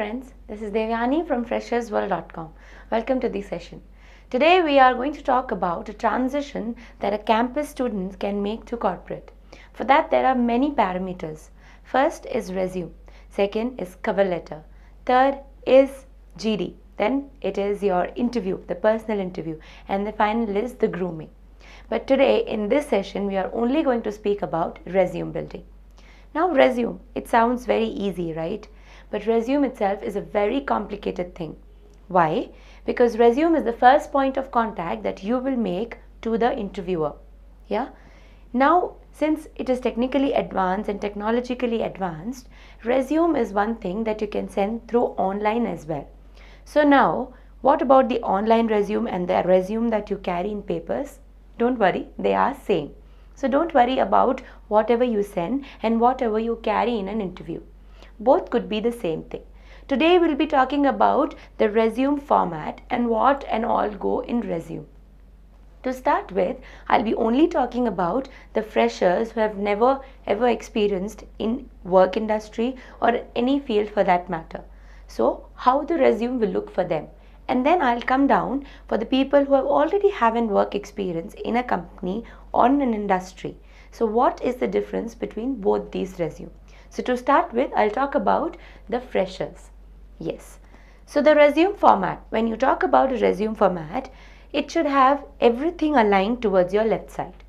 friends, this is Devyani from freshersworld.com. Welcome to the session. Today we are going to talk about a transition that a campus student can make to corporate. For that there are many parameters. First is resume, second is cover letter, third is GD, then it is your interview, the personal interview, and the final is the grooming. But today in this session we are only going to speak about resume building. Now resume, it sounds very easy, right? But resume itself is a very complicated thing. Why? Because resume is the first point of contact that you will make to the interviewer. Yeah? Now, since it is technically advanced and technologically advanced, resume is one thing that you can send through online as well. So now, what about the online resume and the resume that you carry in papers? Don't worry, they are same. So don't worry about whatever you send and whatever you carry in an interview. Both could be the same thing. Today we'll be talking about the resume format and what and all go in resume. To start with, I'll be only talking about the freshers who have never ever experienced in work industry or any field for that matter. So how the resume will look for them. And then I'll come down for the people who have already have an work experience in a company or in an industry. So what is the difference between both these resume? So to start with, I'll talk about the freshers. Yes. So the resume format, when you talk about a resume format, it should have everything aligned towards your left side.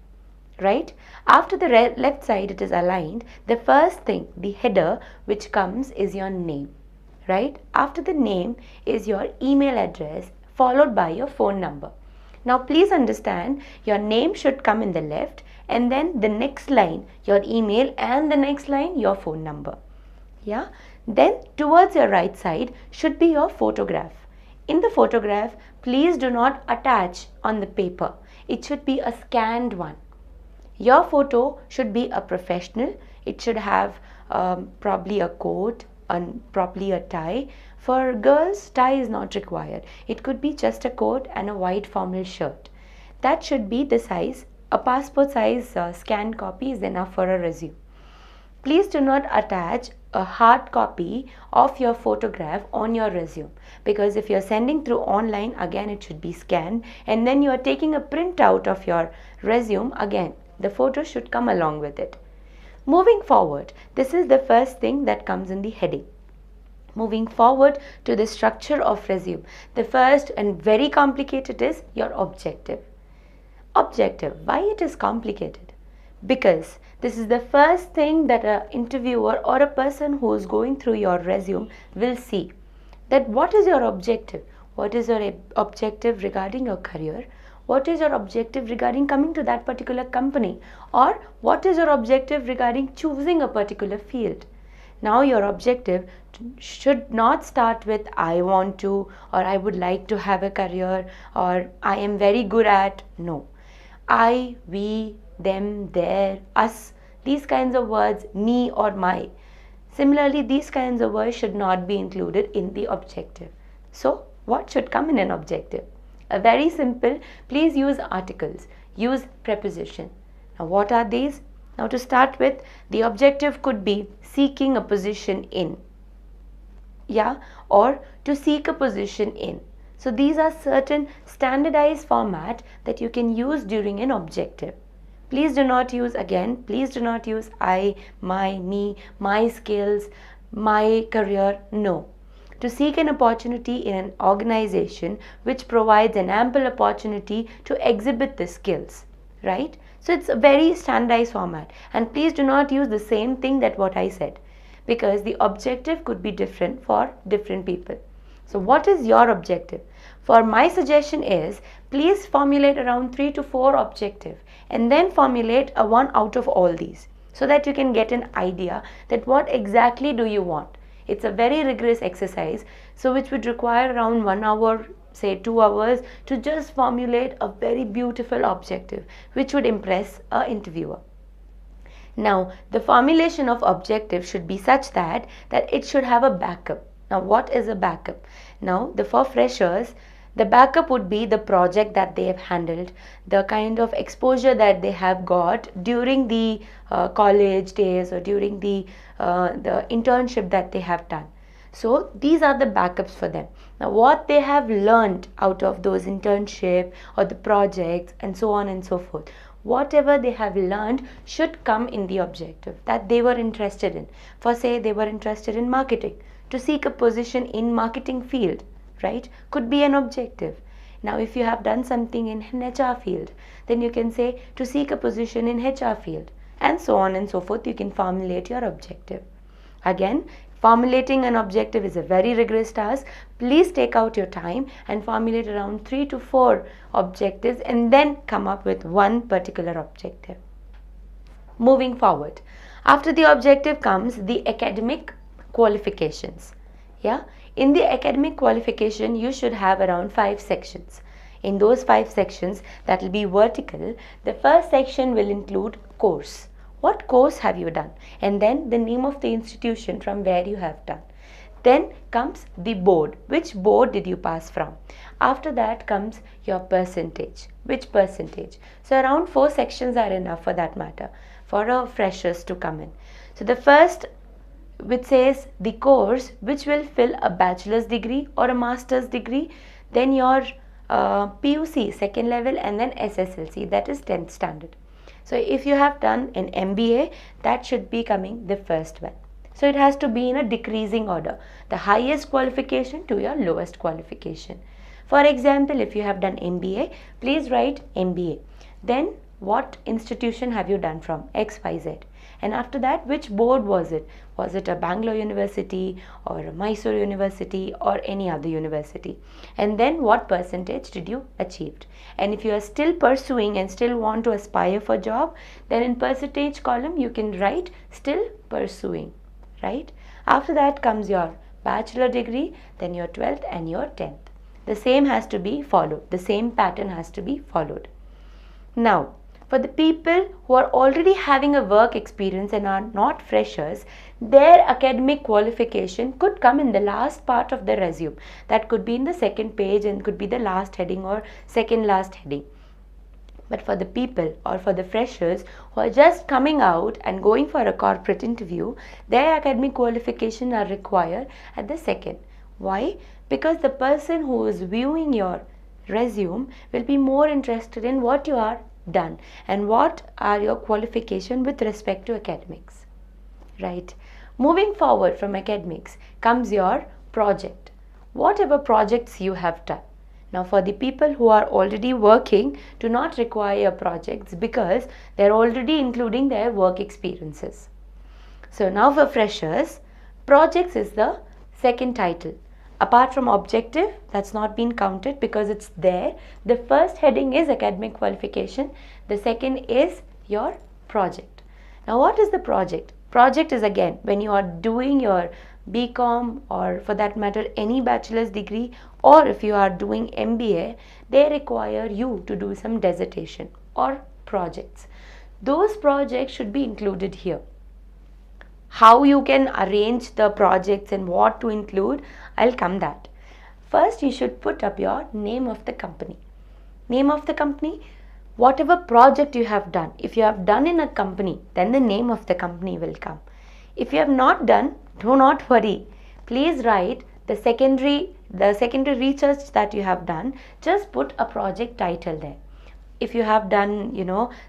Right? After the left side it is aligned, the first thing, the header which comes is your name. Right? After the name is your email address followed by your phone number. Now please understand, your name should come in the left and then the next line your email and the next line your phone number. Yeah? Then towards your right side should be your photograph. In the photograph, please do not attach on the paper. It should be a scanned one. Your photo should be a professional. It should have probably a coat and probably a tie. For girls, tie is not required. It could be just a coat and a white formal shirt. That should be the size. A passport size scanned copy is enough for a resume. Please do not attach a hard copy of your photograph on your resume, because if you're sending through online, again it should be scanned, and then you are taking a printout of your resume, again the photo should come along with it. Moving forward, this is the first thing that comes in the heading. Moving forward to the structure of resume, the first and very complicated is your objective. Objective, why it is complicated? Because this is the first thing that an interviewer or a person who is going through your resume will see. That what is your objective? What is your objective regarding your career? What is your objective regarding coming to that particular company? Or what is your objective regarding choosing a particular field? Now your objective should not start with I want to, or I would like to have a career, or I am very good at. No. I, we, them, their, us, these kinds of words, me or my. Similarly, these kinds of words should not be included in the objective. So, what should come in an objective? A very simple, please use articles, use preposition. Now, what are these? Now, to start with, the objective could be seeking a position in. Yeah, or to seek a position in. So, these are certain standardized format that you can use during an objective. Please do not use, again, please do not use I, my, me, my skills, my career. No. To seek an opportunity in an organization which provides an ample opportunity to exhibit the skills. Right? So it's a very standardized format. And please do not use the same thing that what I said, because the objective could be different for different people. So what is your objective? For my suggestion is, please formulate around 3 to 4 objectives and then formulate a one out of all these, so that you can get an idea that what exactly do you want. It's a very rigorous exercise, so which would require around 1 hour, say 2 hours, to just formulate a very beautiful objective which would impress an interviewer. Now, the formulation of objective should be such that it should have a backup. Now, what is a backup? Now, for freshers, the backup would be the project that they have handled, the kind of exposure that they have got during the college days or during the internship that they have done. So these are the backups for them. Now what they have learned out of those internship or the projects and so on and so forth, whatever they have learned should come in the objective that they were interested in. For say they were interested in marketing, to seek a position in marketing field, right, could be an objective. Now if you have done something in HR field, then you can say to seek a position in HR field, and so on and so forth. You can formulate your objective. Again, formulating an objective is a very rigorous task. Please take out your time and formulate around 3 to 4 objectives and then come up with one particular objective. Moving forward, after the objective comes the academic qualifications. Yeah, in the academic qualification you should have around 5 sections. In those 5 sections, that will be vertical. The first section will include course. What course have you done? And then the name of the institution from where you have done. Then comes the board. Which board did you pass from? After that comes your percentage. Which percentage? So around 4 sections are enough for that matter, for our freshers to come in. So the first, which says the course which will fill a bachelor's degree or a master's degree, then your PUC second level, and then SSLC, that is 10th standard. So if you have done an MBA, that should be coming the first one. So it has to be in a decreasing order, the highest qualification to your lowest qualification. For example, if you have done MBA, please write MBA. Then what institution have you done from? XYZ. And after that, which board was it? Was it a Bangalore University or a Mysore University or any other university? And then what percentage did you achieve? And if you are still pursuing and still want to aspire for job, then in percentage column you can write still pursuing, right? After that comes your bachelor degree, then your 12th and your 10th. The same has to be followed. The same pattern has to be followed. Now, for the people who are already having a work experience and are not freshers, their academic qualification could come in the last part of the resume. That could be in the second page and could be the last heading or second last heading. But for the people or for the freshers who are just coming out and going for a corporate interview, their academic qualification are required at the second. Why? Because the person who is viewing your resume will be more interested in what you are done and what are your qualification with respect to academics, right? Moving forward from academics comes your project, whatever projects you have done. Now for the people who are already working, do not require projects because they are already including their work experiences. So now for freshers, projects is the second title. Apart from objective, that's not been counted because it's there. The first heading is academic qualification. The second is your project. Now what is the project? Project is again when you are doing your BCom or for that matter any bachelor's degree, or if you are doing MBA, they require you to do some dissertation or projects. Those projects should be included here. How you can arrange the projects and what to include, I'll come that. First, you should put up your name of the company. Name of the company, whatever project you have done. If you have done in a company, then the name of the company will come. If you have not done, do not worry. Please write the secondary research that you have done. Just put a project title there. If you have done,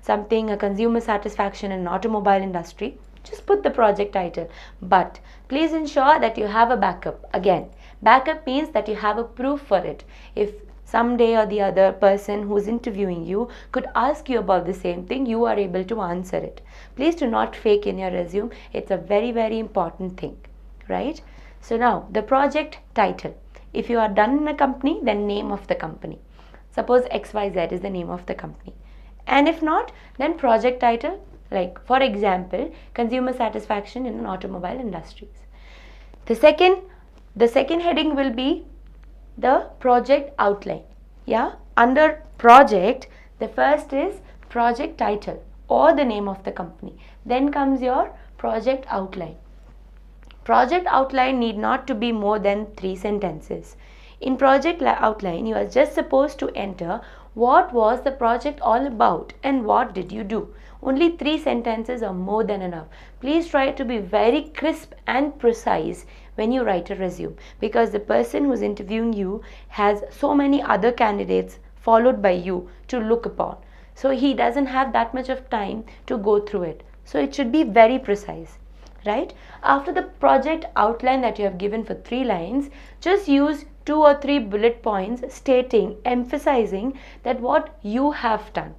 something, a consumer satisfaction in automobile industry, just put the project title. But please ensure that you have a backup. Again, backup means that you have a proof for it. If someday or the other person who's interviewing you could ask you about the same thing, you are able to answer it. Please do not fake in your resume. It's a very, very important thing, right? So now the project title. If you are done in a company, then name of the company. Suppose XYZ is the name of the company. And if not, then project title. Like for example, consumer satisfaction in an automobile industries. The second heading will be the project outline. Yeah, under project, the first is project title or the name of the company. Then comes your project outline. Project outline need not to be more than 3 sentences. In project outline, you are just supposed to enter what was the project all about and what did you do. Only 3 sentences are more than enough. Please try to be very crisp and precise when you write a resume, because the person who's interviewing you has so many other candidates followed by you to look upon. So he doesn't have that much of time to go through it. So it should be very precise, right? After the project outline that you have given for 3 lines, just use 2 or 3 bullet points stating, emphasizing that what you have done.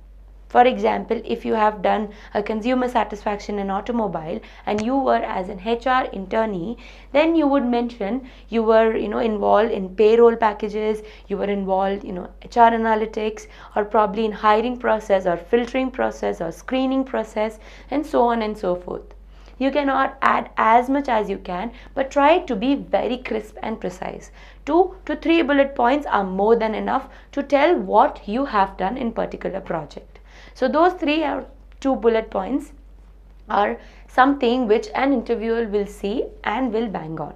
For example, if you have done a consumer satisfaction in automobile and you were as an HR internee, then you would mention you were involved in payroll packages, you were involved HR analytics, or probably in hiring process or filtering process or screening process, and so on and so forth. You cannot add as much as you can, but try to be very crisp and precise. 2 to 3 bullet points are more than enough to tell what you have done in particular project. So those 3 or 2 bullet points are something which an interviewer will see and will bang on.